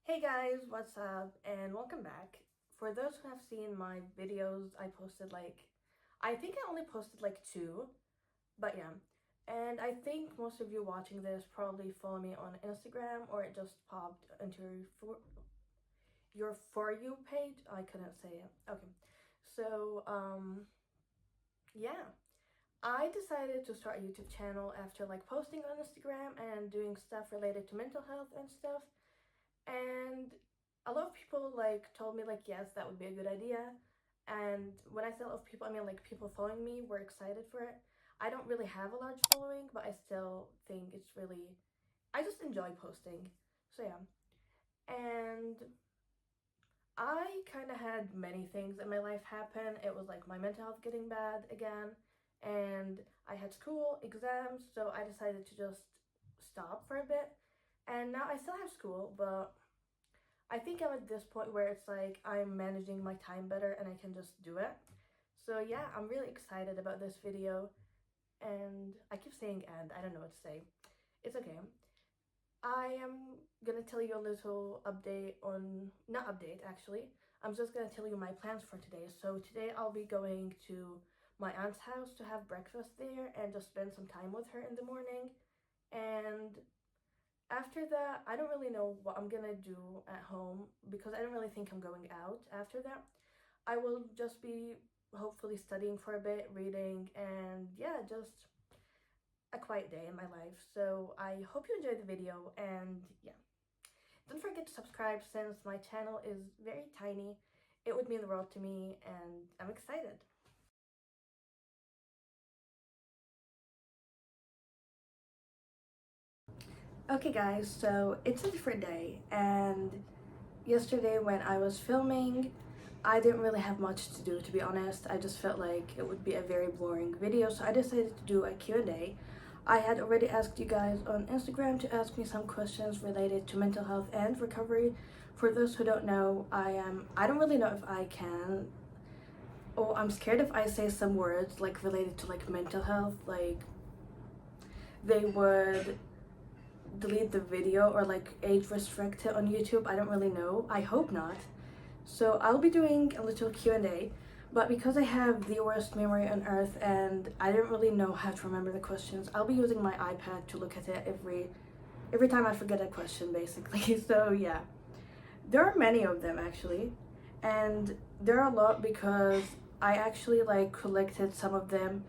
Hey guys, what's up? And welcome back. For those who have seen my videos, I posted I think I only posted like two, but yeah. And I think most of you watching this probably follow me on Instagram or it just popped into your For You page. I couldn't say it. Okay. So, yeah. I decided to start a YouTube channel after posting on Instagram and doing stuff related to mental health and stuff. And a lot of people told me yes, that would be a good idea. And when I say a lot of people, I mean people following me were excited for it. I don't really have a large following, but I still think it's really, I just enjoy posting. So yeah. And I kind of had many things in my life happen. It was like my mental health getting bad again, and I had school, exams, so I decided to just stop for a bit. And now I still have school, but I think I'm at this point where it's like I'm managing my time better and I can just do it. So yeah, I'm really excited about this video, and I keep saying and, I don't know what to say. It's okay. I am gonna tell you a little update on, not update actually, I'm just gonna tell you my plans for today. So today I'll be going to my aunt's house to have breakfast there and just spend some time with her in the morning. And after that, I don't really know what I'm gonna do at home because I don't really think I'm going out after that. I will just be hopefully studying for a bit, reading, and yeah, just a quiet day in my life. So I hope you enjoyed the video, and yeah. Don't forget to subscribe since my channel is very tiny. It would mean the world to me, and I'm excited. Okay guys, so it's a different day, and yesterday when I was filming, I didn't really have much to do, to be honest. I just felt like it would be a very boring video, so I decided to do a Q&A. I had already asked you guys on Instagram to ask me some questions related to mental health and recovery. For those who don't know, I don't really know if I can, oh, I'm scared if I say some words related to mental health, they would delete the video or age restrict it on YouTube. I don't really know. I hope not. So I'll be doing a little Q&A, but because I have the worst memory on earth and I didn't really know how to remember the questions, I'll be using my iPad to look at it every time I forget a question, basically. So yeah, there are many of them actually, and there are a lot because I actually collected some of them.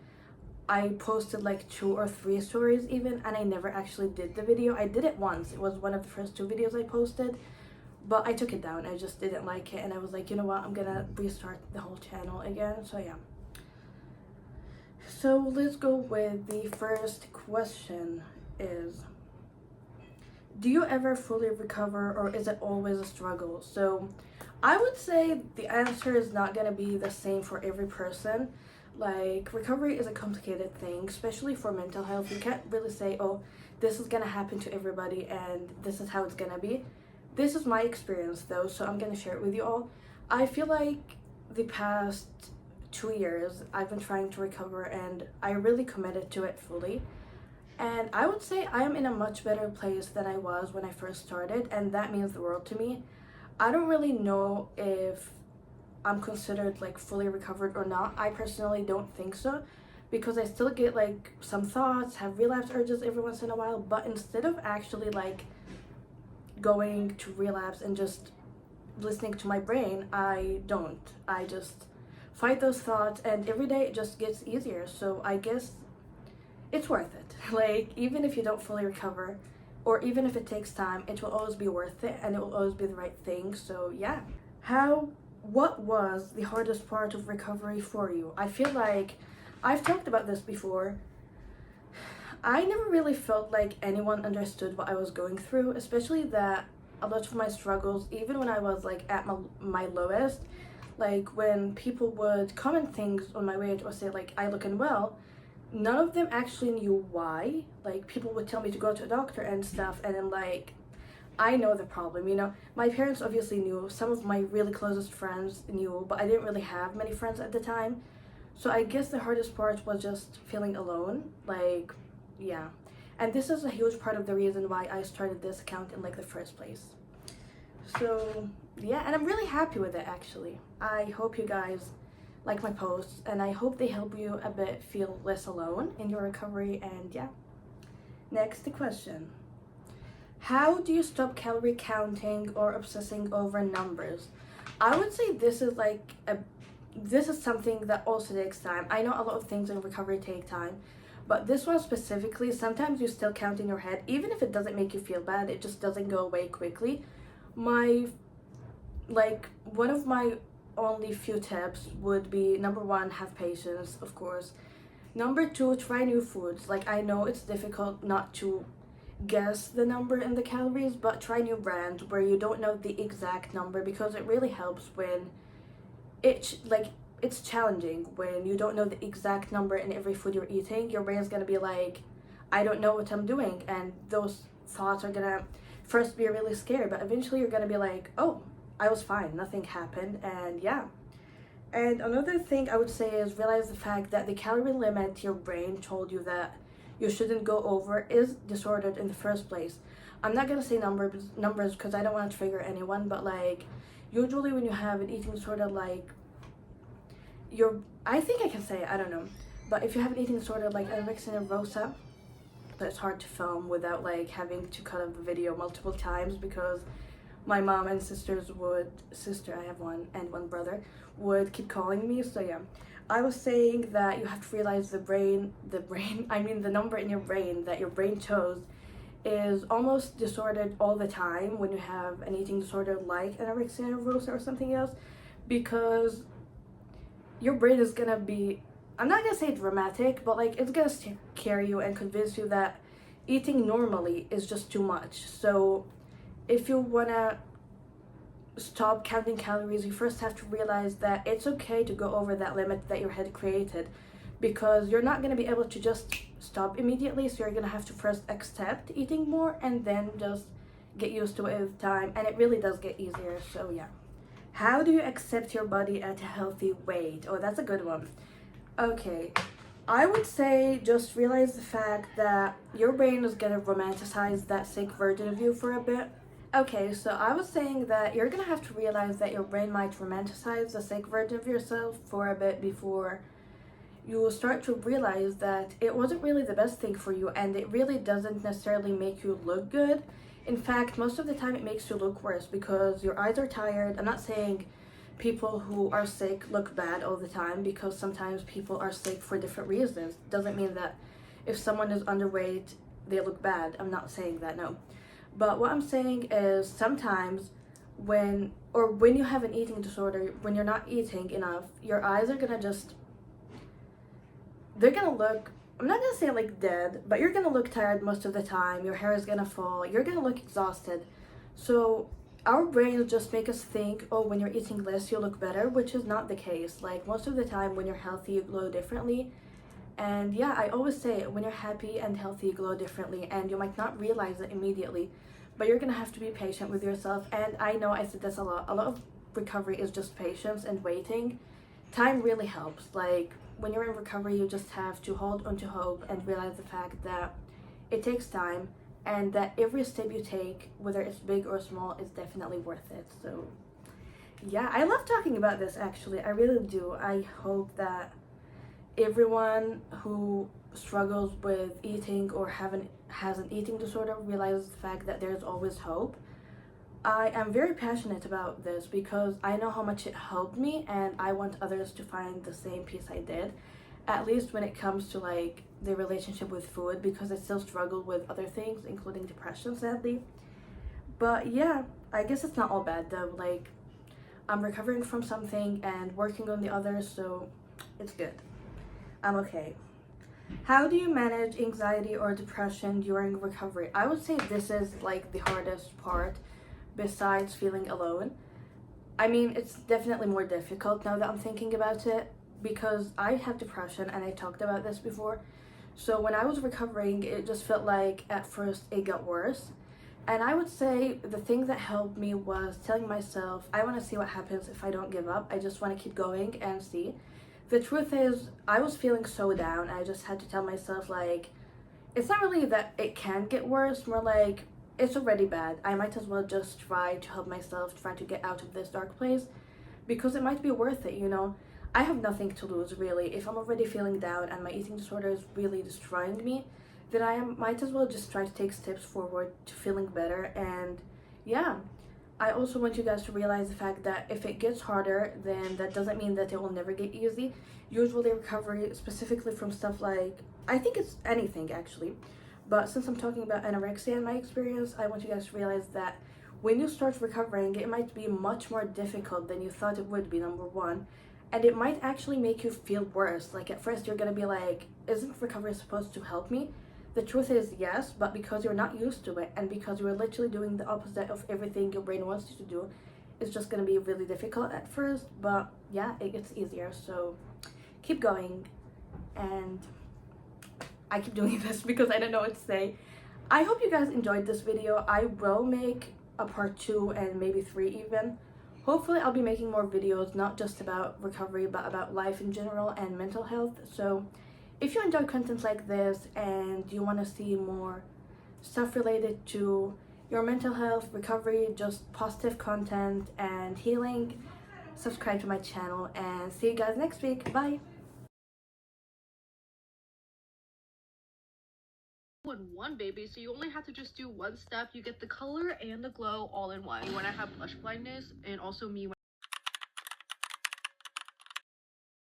I posted 2 or 3 stories even, and I never actually did the video. I did it once. It was one of the first 2 videos I posted, but I took it down. I just didn't like it, and I was like, you know what, I'm gonna restart the whole channel again. So yeah. So let's go with the first question is, do you ever fully recover or is it always a struggle? So I would say the answer is not gonna be the same for every person. Recovery is a complicated thing, especially for mental health. You can't really say, oh, this is gonna happen to everybody and this is how it's gonna be. This is my experience though, so I'm gonna share it with you all. I feel like the past 2 years I've been trying to recover and I really committed to it fully. And I would say I am in a much better place than I was when I first started, and that means the world to me. I don't really know if I'm considered fully recovered or not. I personally don't think so, because I still get some thoughts, have relapse urges every once in a while, but instead of actually going to relapse and just listening to my brain, I don't. I just fight those thoughts, and every day it just gets easier. So I guess it's worth it. Even if you don't fully recover, or even if it takes time, it will always be worth it and it will always be the right thing. So yeah. What was the hardest part of recovery for you? I feel like I've talked about this before. I never really felt like anyone understood what I was going through, especially that a lot of my struggles, even when I was at my lowest, when people would comment things on my weight or say I look unwell, none of them actually knew why. People would tell me to go to a doctor and stuff, and then I know the problem, you know. My parents obviously knew, some of my really closest friends knew, but I didn't really have many friends at the time. So I guess the hardest part was just feeling alone, yeah. And this is a huge part of the reason why I started this account in the first place. So yeah, and I'm really happy with it actually. I hope you guys like my posts, and I hope they help you a bit feel less alone in your recovery. And yeah, next question. How do you stop calorie counting or obsessing over numbers? I would say this is something that also takes time. I know a lot of things in recovery take time, but this one specifically, sometimes you still count in your head, even if it doesn't make you feel bad, it just doesn't go away quickly. My One of my only few tips would be, number one, have patience, of course. Number two, try new foods. Like, I know it's difficult not to guess the number in the calories, but try new brands where you don't know the exact number, because it really helps when it's challenging when you don't know the exact number in every food you're eating. Your brain's gonna be like, I don't know what I'm doing, and those thoughts are gonna first be really scary, but eventually you're gonna be like, oh, I was fine, nothing happened. And yeah. And another thing I would say is realize the fact that the calorie limit your brain told you that you shouldn't go over is disordered in the first place. I'm not gonna say numbers because I don't want to trigger anyone, but like, usually when you have an eating disorder, like I think I can say it, I don't know, but if you have an eating disorder like anorexia nervosa, that's hard to film without like having to cut up the video multiple times, because my mom and I have one and one brother, would keep calling me. So yeah, I was saying that you have to realize the number in your brain that your brain chose is almost disordered all the time when you have an eating disorder like anorexia nervosa or something else, because your brain is gonna be, I'm not gonna say dramatic, but like it's gonna scare you and convince you that eating normally is just too much. So if you wanna stop counting calories, you first have to realize that it's okay to go over that limit that your head created, because you're not going to be able to just stop immediately. So you're going to have to first accept eating more and then just get used to it with time, and it really does get easier. So yeah. How do you accept your body at a healthy weight? Oh, that's a good one. Okay, I would say just realize the fact that your brain is going to romanticize that sick version of you for a bit. Okay, so I was saying that you're gonna have to realize that your brain might romanticize the sick version of yourself for a bit before you will start to realize that it wasn't really the best thing for you, and it really doesn't necessarily make you look good. In fact, most of the time it makes you look worse because your eyes are tired. I'm not saying people who are sick look bad all the time, because sometimes people are sick for different reasons. Doesn't mean that if someone is underweight, they look bad. I'm not saying that, no. But what I'm saying is sometimes when you have an eating disorder, when you're not eating enough, your eyes are gonna they're gonna look, I'm not gonna say like dead, but you're gonna look tired most of the time. Your hair is gonna fall, you're gonna look exhausted. So our brains just make us think, oh, when you're eating less, you look better, which is not the case. Like, most of the time when you're healthy, you glow differently. And yeah, I always say when you're happy and healthy, you glow differently, and you might not realize it immediately, but you're gonna have to be patient with yourself. And I know I said this a lot. A lot of recovery is just patience and waiting. Time really helps. Like, when you're in recovery, you just have to hold on to hope and realize the fact that it takes time, and that every step you take, whether it's big or small, is definitely worth it. So yeah, I love talking about this actually. I really do. I hope that everyone who struggles with eating or has an eating disorder realizes the fact that there's always hope. I am very passionate about this because I know how much it helped me, and I want others to find the same peace I did, at least when it comes to like the relationship with food, because I still struggle with other things, including depression, sadly. But yeah, I guess it's not all bad though. Like, I'm recovering from something and working on the others, so it's good. I'm okay. How do you manage anxiety or depression during recovery? I would say this is like the hardest part besides feeling alone. I mean, it's definitely more difficult now that I'm thinking about it, because I have depression and I talked about this before. So when I was recovering, it just felt like at first it got worse. And I would say the thing that helped me was telling myself, I want to see what happens if I don't give up. I just want to keep going and see. The truth is, I was feeling so down. I just had to tell myself, like, it's not really that it can get worse, more like it's already bad. I might as well just try to help myself, try to get out of this dark place, because it might be worth it, you know? I have nothing to lose, really. If I'm already feeling down and my eating disorder is really destroying me, then might as well just try to take steps forward to feeling better. And yeah, I also want you guys to realize the fact that if it gets harder, then that doesn't mean that it will never get easy. Usually recovery, specifically from stuff like, I think it's anything actually, but since I'm talking about anorexia in my experience, I want you guys to realize that when you start recovering, it might be much more difficult than you thought it would be, number one. And it might actually make you feel worse. Like at first you're gonna be like, isn't recovery supposed to help me? The truth is yes, but because you're not used to it and because you're literally doing the opposite of everything your brain wants you to do, it's just gonna be really difficult at first, but yeah, it gets easier. So keep going, and I keep doing this because I don't know what to say. I hope you guys enjoyed this video. I will make a part 2 and maybe 3 even. Hopefully I'll be making more videos, not just about recovery, but about life in general and mental health. So if you enjoy content like this and you want to see more stuff related to your mental health, recovery, just positive content and healing, subscribe to my channel, and see you guys next week. Bye! In one baby, so you only have to just do one step. You get the color and the glow all in one. When I have blush blindness, and also me when